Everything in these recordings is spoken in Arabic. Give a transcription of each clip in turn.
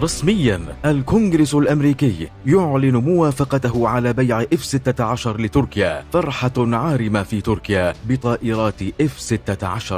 رسميا الكونغرس الأمريكي يعلن موافقته على بيع F-16 لتركيا، فرحة عارمة في تركيا بطائرات F-16.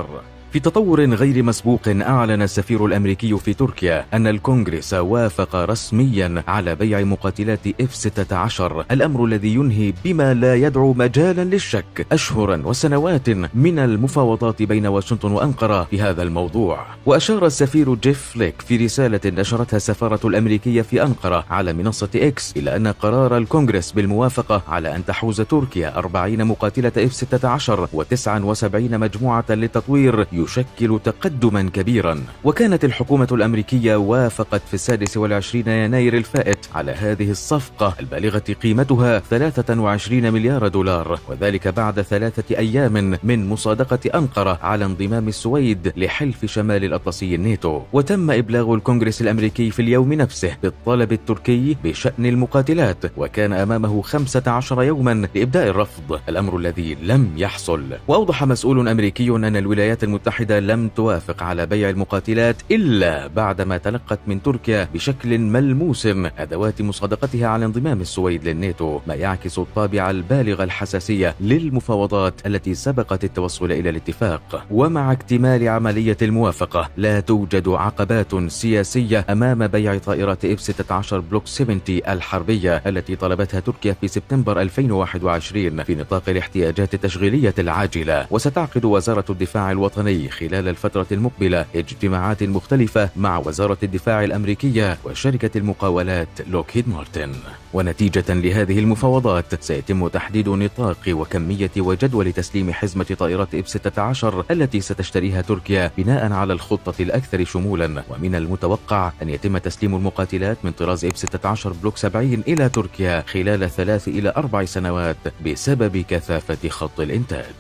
في تطور غير مسبوق، أعلن السفير الأمريكي في تركيا أن الكونغرس وافق رسميا على بيع مقاتلات F-16، الأمر الذي ينهي بما لا يدعو مجالا للشك أشهرا وسنوات من المفاوضات بين واشنطن وأنقرة في هذا الموضوع. وأشار السفير جيف فليك في رسالة نشرتها السفارة الأمريكية في أنقرة على منصة إكس إلى أن قرار الكونغرس بالموافقة على أن تحوز تركيا 40 مقاتلة F-16 و79 مجموعة للتطوير يشكل تقدما كبيرا. وكانت الحكومة الأمريكية وافقت في 26 يناير الفائت على هذه الصفقة البالغة قيمتها 23 مليار دولار، وذلك بعد 3 أيام من مصادقة أنقرة على انضمام السويد لحلف شمال الأطلسي الناتو. وتم إبلاغ الكونغرس الأمريكي في اليوم نفسه بالطلب التركي بشأن المقاتلات، وكان أمامه 15 يوما لإبداء الرفض، الأمر الذي لم يحصل. وأوضح مسؤول أمريكي أن الولايات المتحدة لم توافق على بيع المقاتلات إلا بعدما تلقت من تركيا بشكل ملموس أدوات مصادقتها على انضمام السويد للناتو، ما يعكس الطابع البالغ الحساسية للمفاوضات التي سبقت التوصل إلى الاتفاق. ومع اكتمال عملية الموافقة لا توجد عقبات سياسية أمام بيع طائرات F-16 بلوك 70 الحربية التي طلبتها تركيا في سبتمبر 2021 في نطاق الاحتياجات التشغيلية العاجلة. وستعقد وزارة الدفاع الوطني خلال الفترة المقبلة اجتماعات مختلفة مع وزارة الدفاع الأمريكية وشركة المقاولات لوكهيد مارتن. ونتيجة لهذه المفاوضات سيتم تحديد نطاق وكمية وجدول تسليم حزمة طائرات F-16 التي ستشتريها تركيا بناء على الخطة الأكثر شمولا. ومن المتوقع أن يتم تسليم المقاتلات من طراز F-16 بلوك 70 إلى تركيا خلال 3 إلى 4 سنوات بسبب كثافة خط الإنتاج.